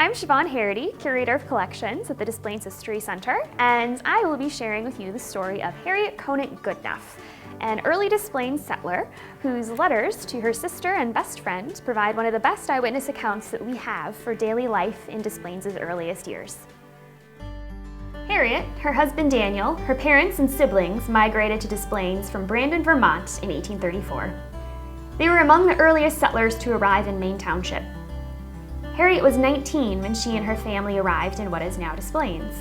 I'm Siobhan Heraty, Curator of Collections at the Display and History Center, and I will be sharing with you the story of Harriet Goodnough, an early Displays settler whose letters to her sister and best friend provide one of the best eyewitness accounts that we have for daily life in Displays' earliest years. Harriet, her husband Daniel, her parents and siblings migrated to Displays from Brandon, Vermont in 1834. They were among the earliest settlers to arrive in Maine Township. Harriet was 19 when she and her family arrived in what is now Displays.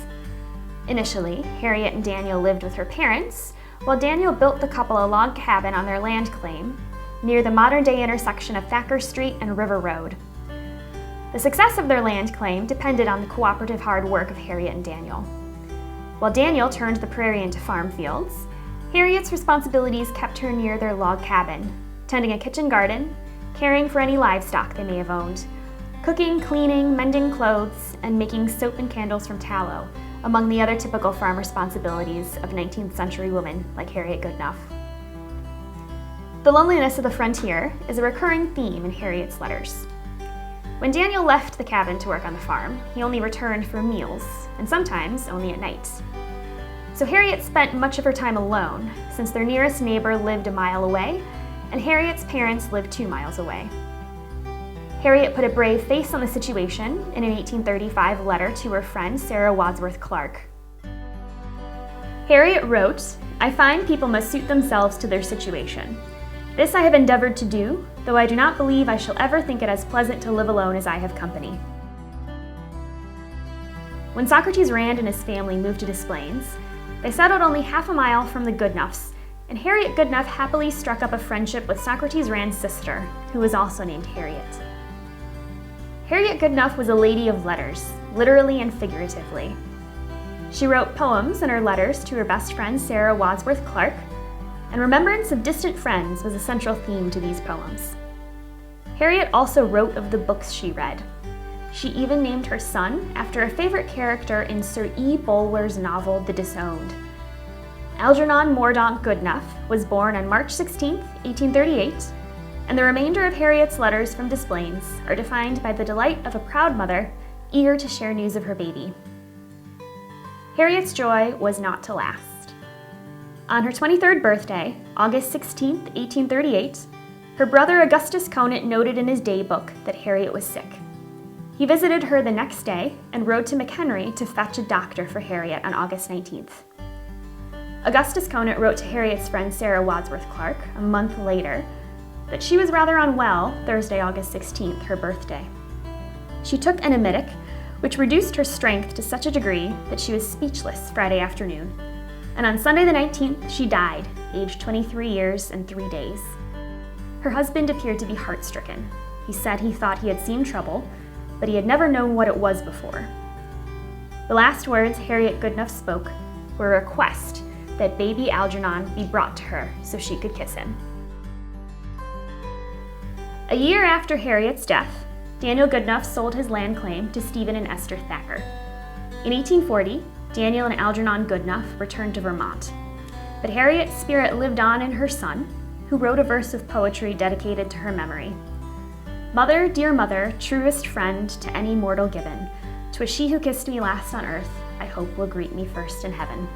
Initially, Harriet and Daniel lived with her parents, while Daniel built the couple a log cabin on their land claim near the modern-day intersection of Thacker Street and River Road. The success of their land claim depended on the cooperative hard work of Harriet and Daniel. While Daniel turned the prairie into farm fields, Harriet's responsibilities kept her near their log cabin, tending a kitchen garden, caring for any livestock they may have owned, cooking, cleaning, mending clothes, and making soap and candles from tallow, among the other typical farm responsibilities of 19th century women like Harriet Goodnough. The loneliness of the frontier is a recurring theme in Harriet's letters. When Daniel left the cabin to work on the farm, he only returned for meals, and sometimes only at night. So Harriet spent much of her time alone, since their nearest neighbor lived a mile away, and Harriet's parents lived 2 miles away. Harriet put a brave face on the situation in an 1835 letter to her friend Sarah Wadsworth Clark. Harriet wrote, "I find people must suit themselves to their situation. This I have endeavored to do, though I do not believe I shall ever think it as pleasant to live alone as I have company." When Socrates Rand and his family moved to Displays, they settled only half a mile from the Goodnoughs, and Harriet Goodnough happily struck up a friendship with Socrates Rand's sister, who was also named Harriet. Harriet Goodnough was a lady of letters, literally and figuratively. She wrote poems in her letters to her best friend Sarah Wadsworth Clark, and remembrance of distant friends was a central theme to these poems. Harriet also wrote of the books she read. She even named her son after a favorite character in Sir E. Bulwer's novel The Disowned. Algernon Mordaunt Goodnough was born on March 16, 1838, and the remainder of Harriet's letters from Displays are defined by the delight of a proud mother eager to share news of her baby. Harriet's joy was not to last. On her 23rd birthday, August 16, 1838, her brother Augustus Conant noted in his daybook that Harriet was sick. He visited her the next day and rode to McHenry to fetch a doctor for Harriet on August 19th. Augustus Conant wrote to Harriet's friend Sarah Wadsworth Clark a month later that she was rather unwell Thursday, August 16th, her birthday. She took an emetic, which reduced her strength to such a degree that she was speechless Friday afternoon. And on Sunday the 19th, she died, aged 23 years and 3 days. Her husband appeared to be heart-stricken. He said he thought he had seen trouble, but he had never known what it was before. The last words Harriet Goodnough spoke were a request that baby Algernon be brought to her so she could kiss him. A year after Harriet's death, Daniel Goodnough sold his land claim to Stephen and Esther Thacker. In 1840, Daniel and Algernon Goodnough returned to Vermont. But Harriet's spirit lived on in her son, who wrote a verse of poetry dedicated to her memory. "Mother, dear mother, truest friend to any mortal given, 'twas she who kissed me last on earth, I hope will greet me first in heaven."